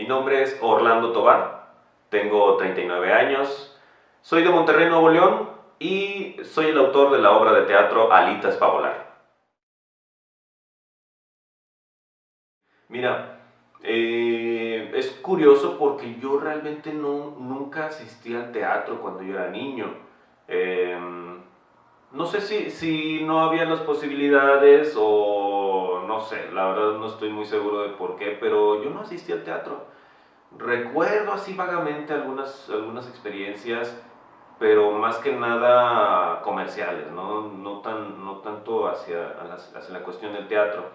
Mi nombre es Orlando Tobar, tengo 39 años, soy de Monterrey, Nuevo León y soy el autor de la obra de teatro Alitas para volar. Mira, es curioso porque yo realmente nunca asistí al teatro cuando yo era niño. Eh, no sé si no había las posibilidades o no sé, la verdad no estoy muy seguro de por qué, pero yo no asistí al teatro. Recuerdo así vagamente algunas experiencias, pero más que nada comerciales, no tanto hacia la cuestión del teatro.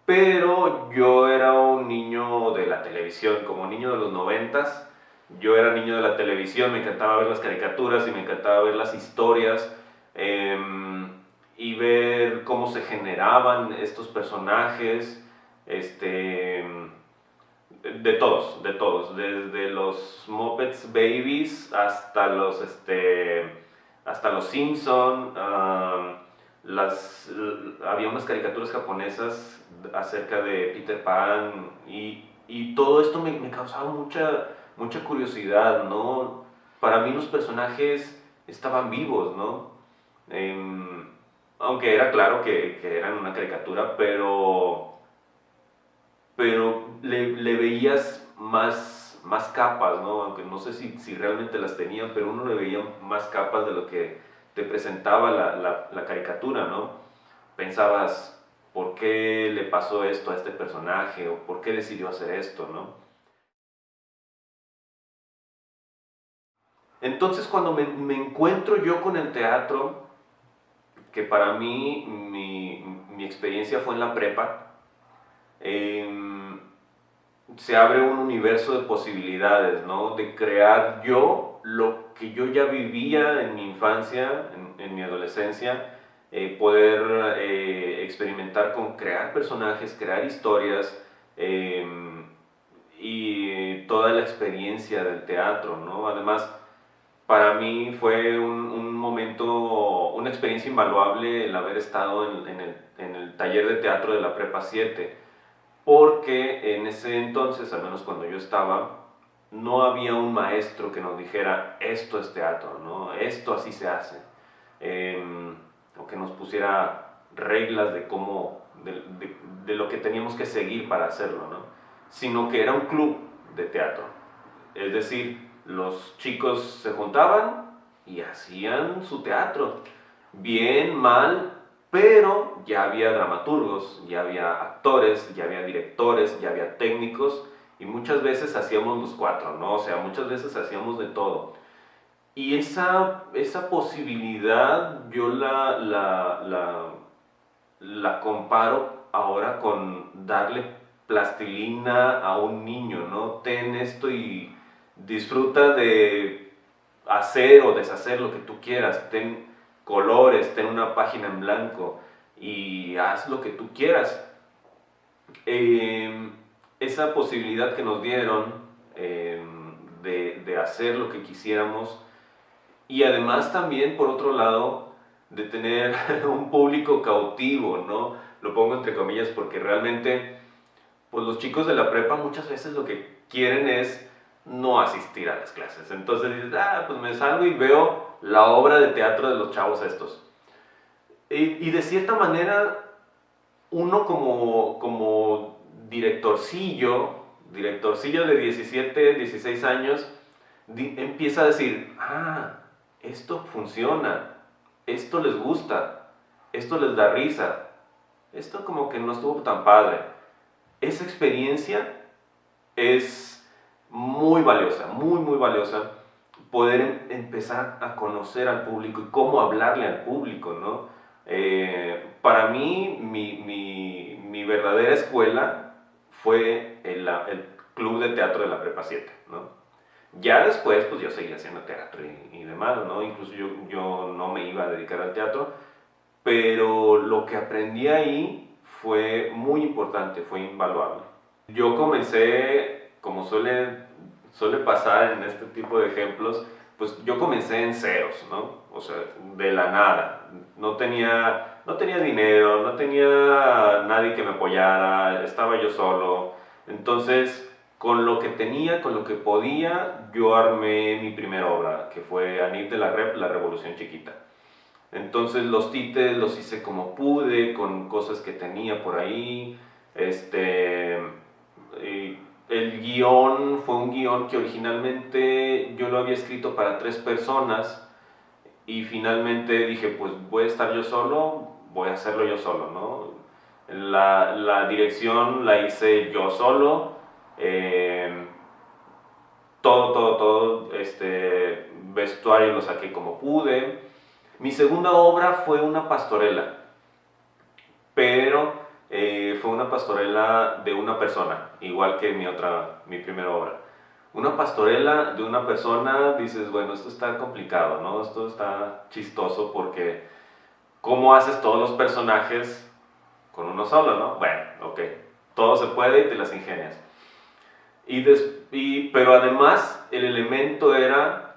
Pero yo era un niño de la televisión, como niño de los noventas. Yo era niño de la televisión, me encantaba ver las caricaturas y me encantaba ver las historias y ver cómo se generaban estos personajes, este, de todos, desde los Muppets Babies hasta los Simpson. Había unas caricaturas japonesas acerca de Peter Pan y todo esto me causaba mucha curiosidad, ¿no? Para mí los personajes estaban vivos, ¿no? Em, Aunque era claro que eran una caricatura, pero le veías más capas, ¿no? Aunque no sé si realmente las tenían, pero uno le veía más capas de lo que te presentaba la caricatura, ¿no? Pensabas, ¿por qué le pasó esto a este personaje? ¿O por qué decidió hacer esto, no? Entonces cuando me encuentro yo con el teatro, que para mí mi experiencia fue en la prepa, eh, se abre un universo de posibilidades, ¿no? De crear yo lo que yo ya vivía en mi infancia, en mi adolescencia, poder experimentar con crear personajes, crear historias eh, y toda la experiencia del teatro, ¿no? Además, para mí fue un momento, una experiencia invaluable el haber estado en el taller de teatro de la Prepa 7 porque en ese entonces, al menos cuando yo estaba, no había un maestro que nos dijera esto es teatro, ¿no? Esto así se hace, eh, o que nos pusiera reglas de cómo, de lo que teníamos que seguir para hacerlo, ¿no? Sino que era un club de teatro, es decir, los chicos se juntaban y hacían su teatro, bien, mal, pero ya había dramaturgos, ya había actores, ya había directores, ya había técnicos y muchas veces hacíamos los cuatro, ¿no? O sea, muchas veces hacíamos de todo. Y esa posibilidad yo la comparo ahora con darle plastilina a un niño, ¿no? Ten esto y disfruta de hacer o deshacer lo que tú quieras, ten colores, ten una página en blanco y haz lo que tú quieras. Eh, Esa posibilidad que nos dieron de hacer lo que quisiéramos y además también, por otro lado, de tener un público cautivo, ¿no? Lo pongo entre comillas porque realmente, pues los chicos de la prepa muchas veces lo que quieren es no asistir a las clases. Entonces dices, pues me salgo y veo la obra de teatro de los chavos estos. Y de cierta manera, uno como directorcillo de 17 16 años, empieza a decir, esto funciona, esto les gusta, esto les da risa, esto como que no estuvo tan padre. Esa experiencia es muy valiosa, muy valiosa, poder empezar a conocer al público y cómo hablarle al público, ¿no? Para mí, mi verdadera escuela fue el club de teatro de la Prepa 7, ¿no? Ya después, pues yo seguía haciendo teatro y demás, ¿no? Incluso yo no me iba a dedicar al teatro, pero lo que aprendí ahí fue muy importante, fue invaluable. Yo comencé, como suele pasar en este tipo de ejemplos, pues yo comencé en ceros, ¿no? O sea, de la nada. No tenía dinero, no tenía nadie que me apoyara, estaba yo solo. Entonces, con lo que tenía, con lo que podía, yo armé mi primera obra, que fue Anif de la Rep, La Revolución Chiquita. Entonces los títeres los hice como pude, con cosas que tenía por ahí. El guión fue un guión que originalmente yo lo había escrito para 3 personas y finalmente dije, pues voy a estar yo solo, voy a hacerlo yo solo, ¿no? La dirección la hice yo solo, eh, todo, vestuario lo saqué como pude. Mi segunda obra fue una pastorela, pero fue una pastorela de una persona, igual que mi primera obra. Una pastorela de una persona, dices, bueno, esto está complicado, ¿no? Esto está chistoso porque ¿cómo haces todos los personajes con uno solo, no? Bueno, ok, todo se puede y te las ingenias. Pero además el elemento era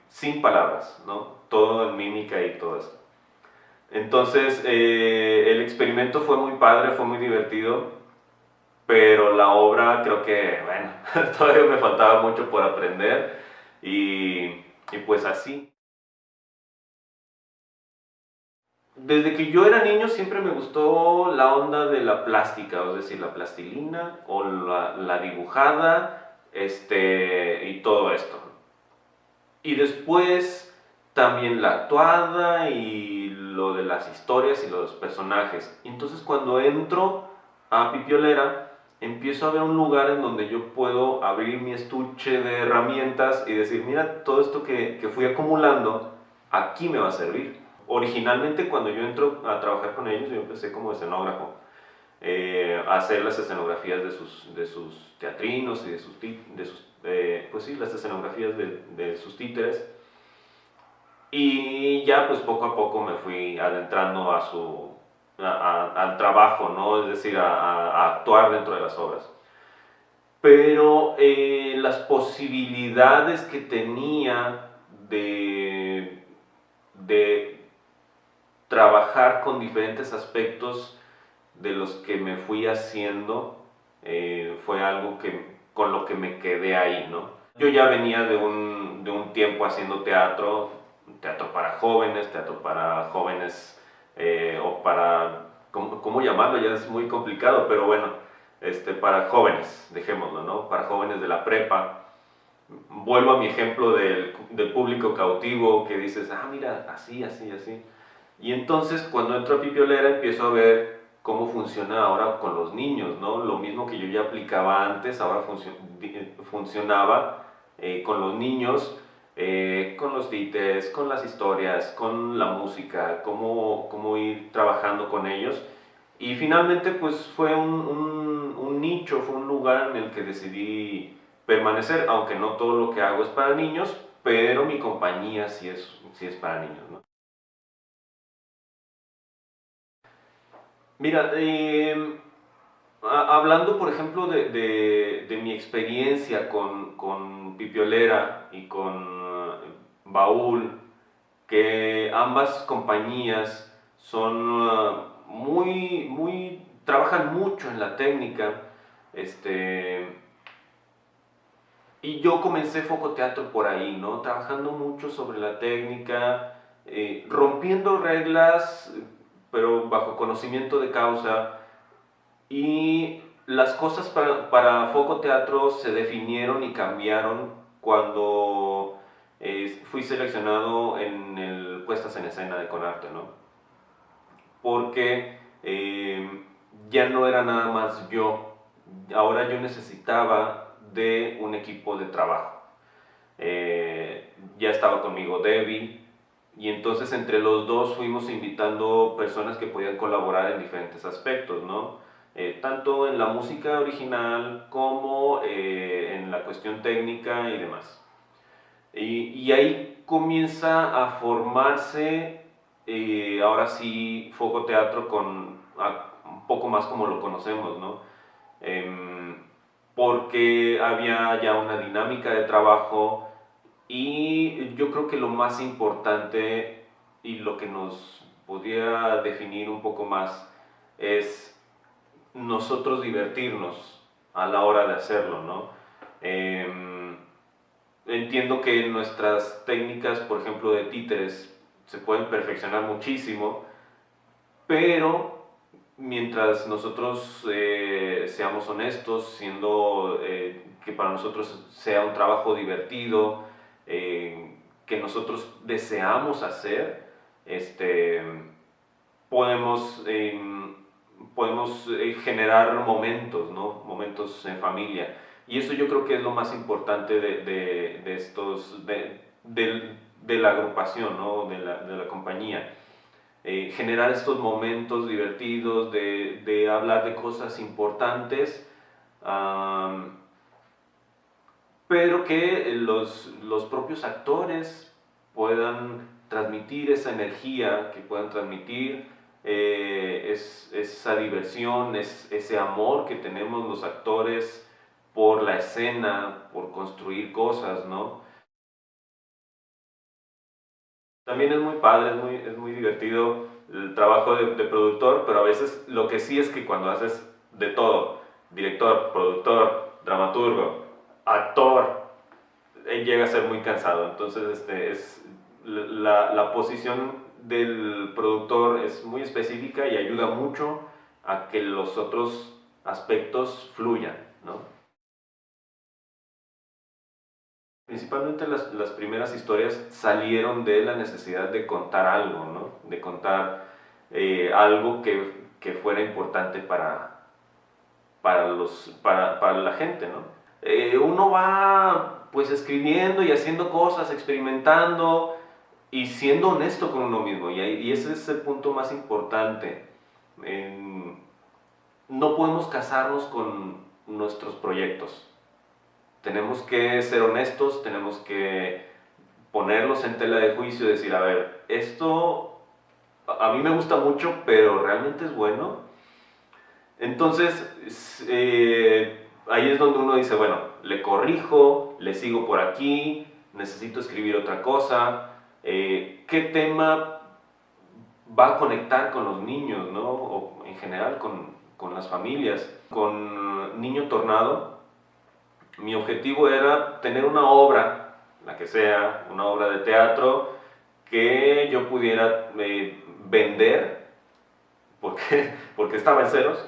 sin palabras, ¿no? Todo en mímica y todo eso. Entonces, el experimento fue muy padre, fue muy divertido, pero la obra creo que, bueno, todavía me faltaba mucho por aprender y pues así. Desde que yo era niño siempre me gustó la onda de la plástica, es decir, la plastilina o la dibujada y todo esto. Y después también la actuada y lo de las historias y los personajes. Y entonces cuando entro a Pipiolera, empiezo a ver un lugar en donde yo puedo abrir mi estuche de herramientas y decir, mira, todo esto que fui acumulando, aquí me va a servir. Originalmente cuando yo entro a trabajar con ellos, yo empecé como escenógrafo. A hacer las escenografías de sus teatrinos y pues sí, las escenografías de sus títeres. Y ya pues poco a poco me fui adentrando al trabajo, ¿no? Es decir, a actuar dentro de las obras. Pero las posibilidades que tenía de trabajar con diferentes aspectos de los que me fui haciendo fue algo con lo que me quedé ahí, ¿no? Yo ya venía de un tiempo haciendo teatro para jóvenes o para, ¿cómo llamarlo? Ya es muy complicado, pero bueno, para jóvenes, dejémoslo, ¿no? Para jóvenes de la prepa. Vuelvo a mi ejemplo del público cautivo que dices, ah, mira, así, así, así. Y entonces cuando entro a Pipiolera empiezo a ver cómo funciona ahora con los niños, ¿no? Lo mismo que yo ya aplicaba antes, ahora funcionaba con los niños, con los títeres, con las historias, con la música, cómo ir trabajando con ellos. Y finalmente pues fue un nicho, fue un lugar en el que decidí permanecer, aunque no todo lo que hago es para niños, pero mi compañía sí es para niños, ¿no? Mira, hablando por ejemplo de mi experiencia con Pipiolera y con Baúl, que ambas compañías son trabajan mucho en la técnica, este, y yo comencé Foco Teatro por ahí, ¿no? Trabajando mucho sobre la técnica, rompiendo reglas, pero bajo conocimiento de causa. Y las cosas para Foco Teatro se definieron y cambiaron cuando fui seleccionado en el Puestas en Escena de Conarte, ¿no? Porque ya no era nada más yo, ahora yo necesitaba de un equipo de trabajo. Ya estaba conmigo Debbie, y entonces entre los dos fuimos invitando personas que podían colaborar en diferentes aspectos, ¿no? Tanto en la música original como en la cuestión técnica y demás. Y ahí comienza a formarse, ahora sí, Foco Teatro un poco más como lo conocemos, ¿no? Em, Porque había ya una dinámica de trabajo y yo creo que lo más importante y lo que nos podría definir un poco más es nosotros divertirnos a la hora de hacerlo, ¿no? Em, Entiendo que nuestras técnicas, por ejemplo, de títeres, se pueden perfeccionar muchísimo, pero mientras nosotros seamos honestos, siendo que para nosotros sea un trabajo divertido, que nosotros deseamos hacer, este, podemos, generar momentos, ¿no? Momentos en familia. Y eso yo creo que es lo más importante de estos, de la agrupación, ¿no? De la compañía. Generar estos momentos divertidos, de hablar de cosas importantes, um, pero que los propios actores puedan transmitir esa energía, que puedan transmitir esa diversión, ese amor que tenemos los actores por la escena, por construir cosas, ¿no? También es muy padre, es muy divertido el trabajo de productor, pero a veces lo que sí es que cuando haces de todo, director, productor, dramaturgo, actor, llega a ser muy cansado. Entonces, la posición del productor es muy específica y ayuda mucho a que los otros aspectos fluyan, ¿no? Principalmente las primeras historias salieron de la necesidad de contar algo, ¿no? De contar algo que fuera importante para la gente, ¿no? Uno va pues escribiendo y haciendo cosas, experimentando y siendo honesto con uno mismo. Y ese es el punto más importante. En- no podemos casarnos con nuestros proyectos. Tenemos que ser honestos, tenemos que ponerlos en tela de juicio y decir, a ver, esto a mí me gusta mucho, pero realmente es bueno. Entonces, ahí es donde uno dice, bueno, le corrijo, le sigo por aquí, necesito escribir otra cosa, ¿qué tema va a conectar con los niños, ¿no? O en general con las familias? Con Niño Tornado, mi objetivo era tener una obra, la que sea, una obra de teatro, que yo pudiera vender, porque estaba en ceros.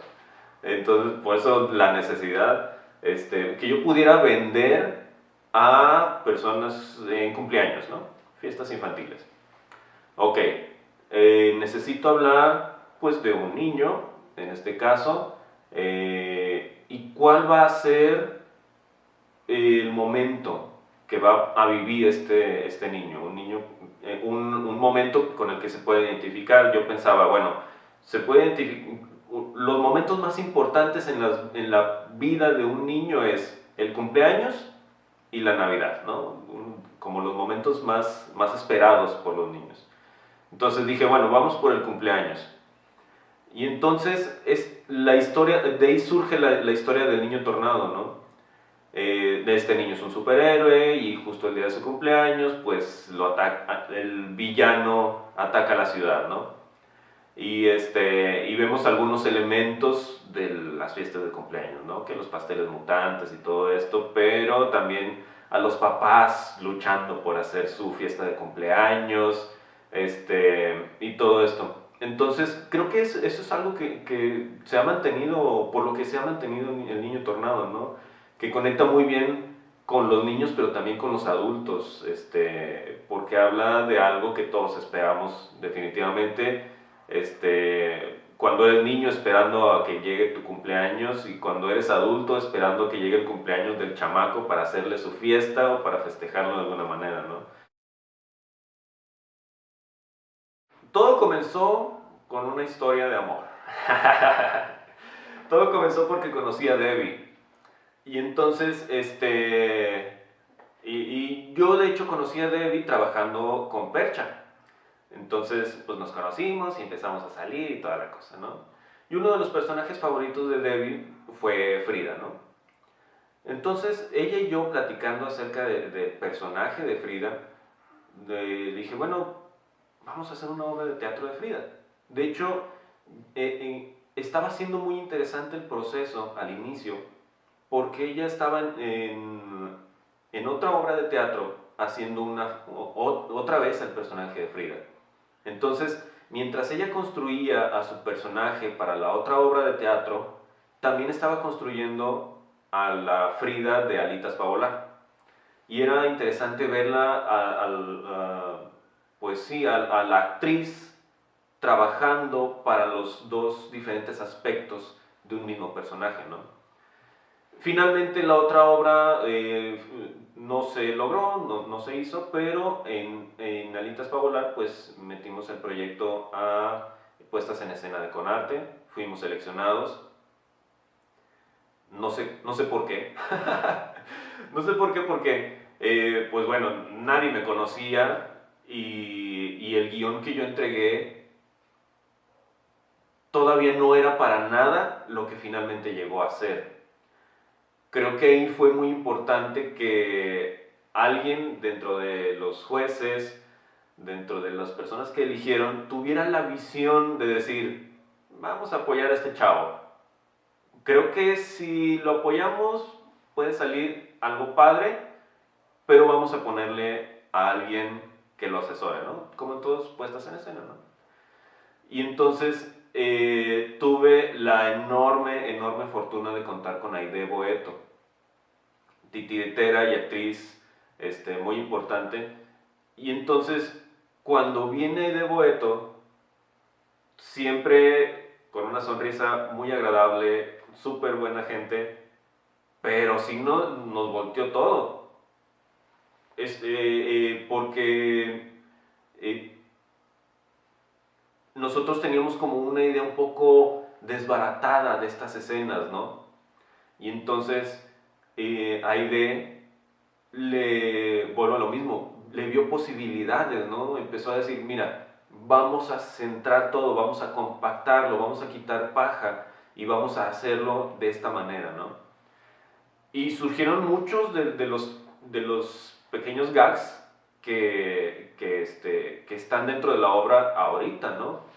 Entonces, por eso la necesidad, que yo pudiera vender a personas en cumpleaños, ¿no? Fiestas infantiles. Ok, necesito hablar pues de un niño, en este caso, y cuál va a ser el momento que va a vivir este niño, un momento con el que se puede identificar. Yo pensaba, bueno, se puede identificar, los momentos más importantes en la vida de un niño es el cumpleaños y la Navidad, ¿no? Como los momentos más esperados por los niños. Entonces dije, bueno, vamos por el cumpleaños. Y entonces es la historia, de ahí surge la historia del niño tornado, ¿no? De este niño es un superhéroe y justo el día de su cumpleaños, pues el villano ataca la ciudad, ¿no? Y vemos algunos elementos de las fiestas de cumpleaños, ¿no? Que los pasteles mutantes y todo esto, pero también a los papás luchando por hacer su fiesta de cumpleaños, y todo esto. Entonces, creo que eso es algo que se ha mantenido, por lo que se ha mantenido el niño tornado, ¿no? Que conecta muy bien con los niños, pero también con los adultos, porque habla de algo que todos esperamos definitivamente, cuando eres niño esperando a que llegue tu cumpleaños y cuando eres adulto esperando a que llegue el cumpleaños del chamaco para hacerle su fiesta o para festejarlo de alguna manera, ¿no? Todo comenzó con una historia de amor. Todo comenzó porque conocí a Debbie. Y entonces, y yo de hecho conocí a Debbie trabajando con Percha. Entonces, pues nos conocimos y empezamos a salir y toda la cosa, ¿no? Y uno de los personajes favoritos de Debbie fue Frida, ¿no? Entonces, ella y yo platicando acerca del personaje de Frida, dije, bueno, vamos a hacer una obra de teatro de Frida. De hecho, estaba siendo muy interesante el proceso al inicio, porque ella estaba en otra obra de teatro haciendo otra vez el personaje de Frida. Entonces, mientras ella construía a su personaje para la otra obra de teatro, también estaba construyendo a la Frida de Alitas para volar. Y era interesante verla, pues sí, a la actriz trabajando para los dos diferentes aspectos de un mismo personaje, ¿no? Finalmente la otra obra no se logró, no se hizo, pero en Alitas para Volar pues metimos el proyecto a puestas en escena de Conarte, fuimos seleccionados, no sé por qué, no sé por qué porque pues bueno, nadie me conocía y el guión que yo entregué todavía no era para nada lo que finalmente llegó a ser. Creo que ahí fue muy importante que alguien dentro de los jueces, dentro de las personas que eligieron, tuviera la visión de decir, vamos a apoyar a este chavo. Creo que si lo apoyamos puede salir algo padre, pero vamos a ponerle a alguien que lo asesore, ¿no? Como en todas puestas en escena, ¿no? Y entonces tuve la enorme fortuna de contar con Aide Boeto, titiritera y actriz muy importante. Y entonces, cuando viene de Boeto, siempre con una sonrisa muy agradable, súper buena gente, pero sí nos volteó todo. Porque eh, nosotros teníamos como una idea un poco desbaratada de estas escenas, ¿no? Y entonces, Aide le vuelvo a lo mismo, le vio posibilidades, ¿no? Empezó a decir, mira, vamos a centrar todo, vamos a compactarlo, vamos a quitar paja y vamos a hacerlo de esta manera, ¿no? Y surgieron muchos de los pequeños gags que están dentro de la obra ahorita, ¿no?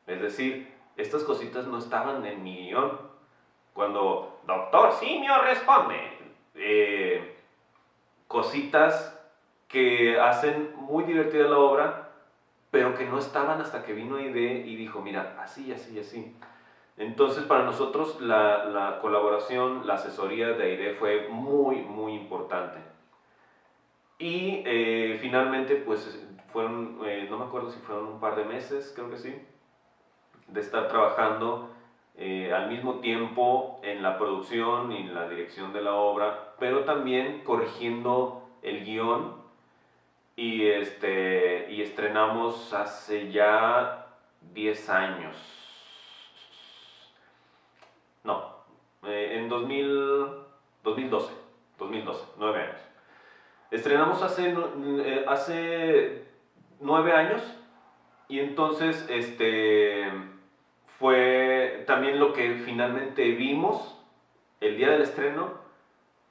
Es decir, estas cositas no estaban en mi guión. Cuando Doctor Simio responde, cositas que hacen muy divertida la obra, pero que no estaban hasta que vino Aide y dijo, mira, así, así, así. Entonces para nosotros la colaboración, la asesoría de Aide fue muy importante. Y finalmente pues fueron, no me acuerdo si fueron un par de meses, creo que sí, de estar trabajando al mismo tiempo en la producción y en la dirección de la obra, pero también corrigiendo el guión y estrenamos hace ya 10 años. No, en 2012, 9 años. Estrenamos hace 9 años y entonces fue también lo que finalmente vimos el día del estreno,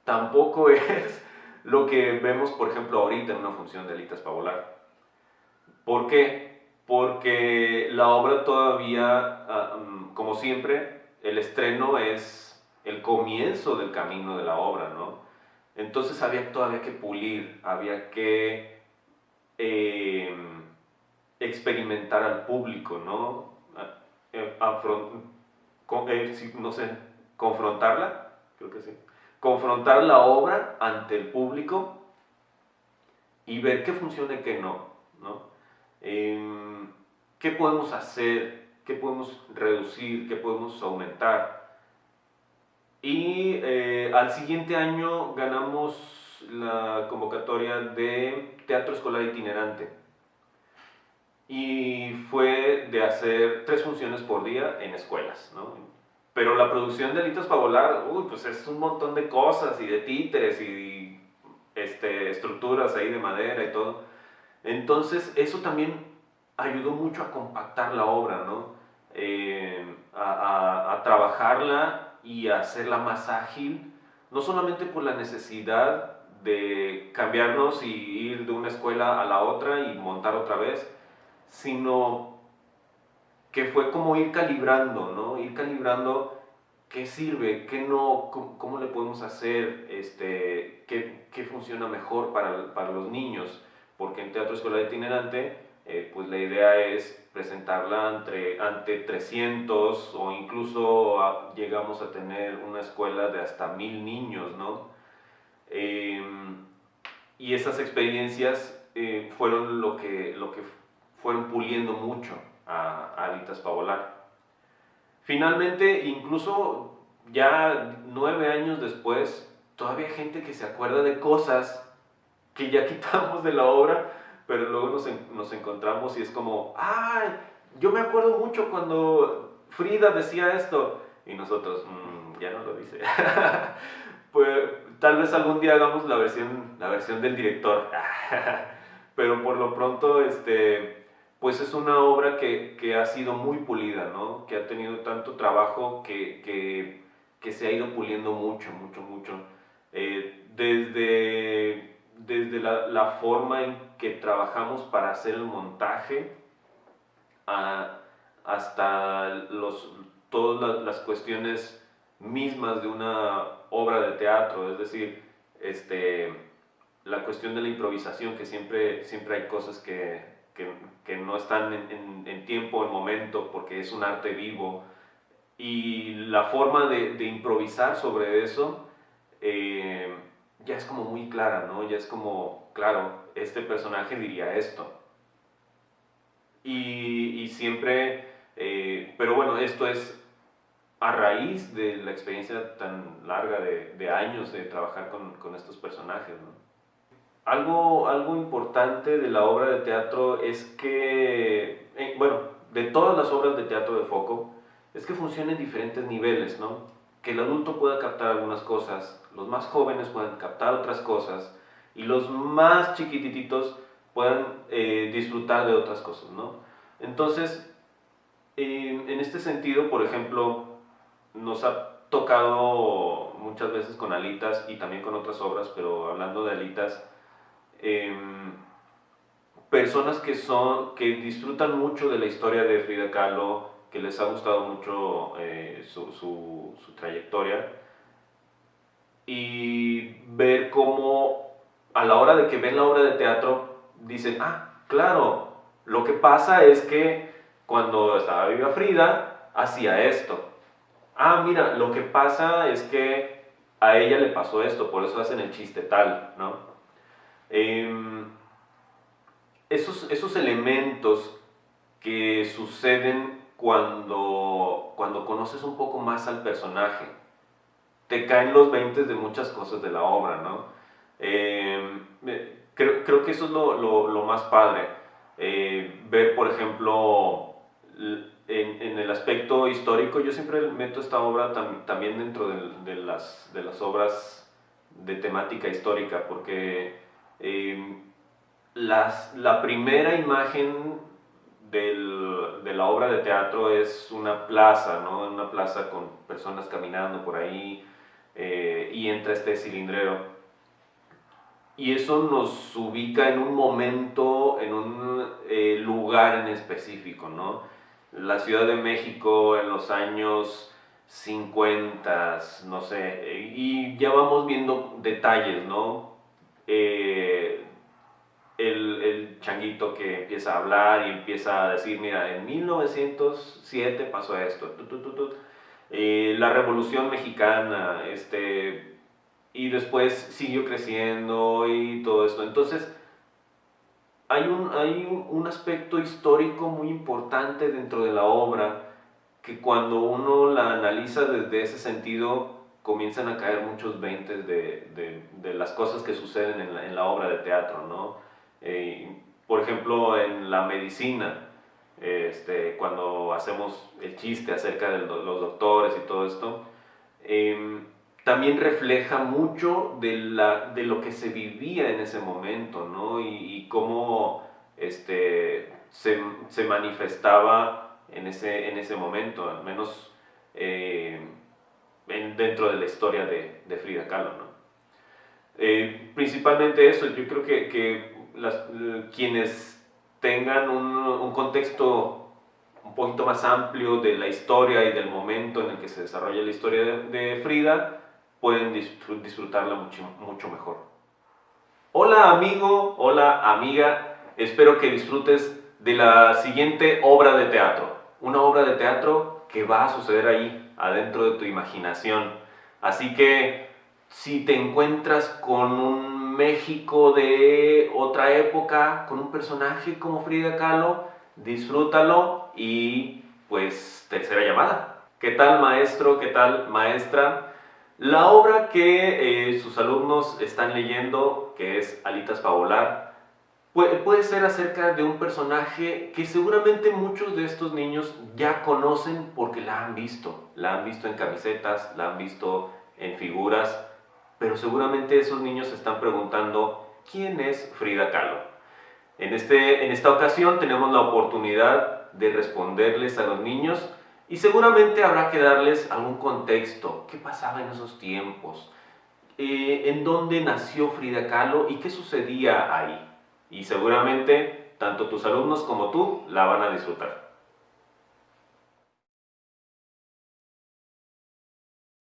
tampoco es lo que vemos, por ejemplo, ahorita en una función de Alitas para Volar. ¿Por qué? Porque la obra todavía, como siempre, el estreno es el comienzo del camino de la obra, ¿no? Entonces había todavía que pulir, había que eh, experimentar al público, ¿no? No sé, confrontarla, creo que sí. Confrontar la obra ante el público y ver qué funciona y qué no, ¿no? Eh, ¿Qué podemos hacer? ¿Qué podemos reducir? ¿Qué podemos aumentar? Y al siguiente año ganamos la convocatoria de teatro escolar itinerante. Y fue de hacer 3 funciones por día en escuelas, ¿no? Pero la producción de Alitas para Volar, pues es un montón de cosas y de títeres y estructuras ahí de madera y todo. Entonces eso también ayudó mucho a compactar la obra, ¿no? A trabajarla y a hacerla más ágil, no solamente por la necesidad de cambiarnos y ir de una escuela a la otra y montar otra vez, sino que fue como ir calibrando, ¿no? Ir calibrando qué sirve, qué no, cómo le podemos hacer, qué funciona mejor para los niños, porque en teatro escolar itinerante, pues la idea es presentarla ante 300 o incluso llegamos a tener una escuela de hasta 1000 niños, ¿no? Y esas experiencias fueron lo que fueron puliendo mucho a Alitas para volar. Finalmente, incluso ya 9 años después, todavía hay gente que se acuerda de cosas que ya quitamos de la obra, pero luego nos encontramos y es como, ¡ay! Yo me acuerdo mucho cuando Frida decía esto, y nosotros, ya no lo dice. Pues tal vez algún día hagamos la versión del director, pero por lo pronto, pues es una obra que ha sido muy pulida, ¿no? Que ha tenido tanto trabajo que se ha ido puliendo mucho, mucho, mucho. Desde la forma en que trabajamos para hacer el montaje, a- hasta todas las cuestiones mismas de una obra de teatro, es decir, este, la cuestión de la improvisación, que siempre hay cosas que no están en tiempo, en momento, porque es un arte vivo, y la forma de improvisar sobre eso eh, ya es como muy clara, ¿no? Ya es como, claro, este personaje diría esto. Y siempre, pero bueno, esto es a raíz de la experiencia tan larga de años de trabajar con estos personajes, ¿no? Algo importante de la obra de teatro es que, bueno, de todas las obras de teatro de foco, es que funciona en diferentes niveles, ¿no? Que el adulto pueda captar algunas cosas, los más jóvenes puedan captar otras cosas y los más chiquititos puedan disfrutar de otras cosas, ¿no? Entonces, en este sentido, por ejemplo, nos ha tocado muchas veces con Alitas y también con otras obras, pero hablando de Alitas, em, personas que disfrutan mucho de la historia de Frida Kahlo, que les ha gustado mucho su trayectoria, y ver cómo a la hora de que ven la obra de teatro dicen, claro, lo que pasa es que cuando estaba viva Frida hacía esto. Mira, lo que pasa es que a ella le pasó esto, por eso hacen el chiste tal, ¿no? Em, esos elementos que suceden cuando conoces un poco más al personaje, te caen los veintes de muchas cosas de la obra, ¿no? Creo que eso es lo más padre. Ver, por ejemplo, en el aspecto histórico, yo siempre meto esta obra también dentro de las obras de temática histórica, porque eh, la primera imagen de la obra de teatro es una plaza, ¿no? Una plaza con personas caminando por ahí y entra este cilindrero. Y eso nos ubica en un momento, en un lugar en específico, ¿no? La Ciudad de México en los años 50, no sé, y ya vamos viendo detalles, ¿no? Eh, el changuito que empieza a hablar y empieza a decir, mira, en 1907 pasó esto, la Revolución Mexicana, y después siguió creciendo y todo esto. Entonces, hay un aspecto histórico muy importante dentro de la obra que cuando uno la analiza desde ese sentido, comienzan a caer muchos veintes de las cosas que suceden en la obra de teatro, ¿no? Por ejemplo, en la medicina, cuando hacemos el chiste acerca de los doctores y todo esto, em, también refleja mucho de lo que se vivía en ese momento, ¿no? Y cómo se manifestaba en ese momento, al menos eh, dentro de la historia de Frida Kahlo, ¿no? Principalmente eso, yo creo que quienes tengan un contexto un poquito más amplio de la historia y del momento en el que se desarrolla la historia de Frida, pueden disfrutarla mucho mejor. Hola amigo, hola amiga, espero que disfrutes de la siguiente obra de teatro. Una obra de teatro que va a suceder ahí, adentro de tu imaginación. Así que si te encuentras con un México de otra época, con un personaje como Frida Kahlo, disfrútalo y pues tercera llamada. ¿Qué tal maestro? ¿Qué tal maestra? La obra que sus alumnos están leyendo, que es Alitas para volar, puede ser acerca de un personaje que seguramente muchos de estos niños ya conocen porque la han visto. La han visto en camisetas, la han visto en figuras, pero seguramente esos niños se están preguntando, ¿quién es Frida Kahlo? En esta ocasión tenemos la oportunidad de responderles a los niños y seguramente habrá que darles algún contexto. ¿Qué pasaba en esos tiempos? ¿En dónde nació Frida Kahlo y qué sucedía ahí? Y seguramente tanto tus alumnos como tú la van a disfrutar.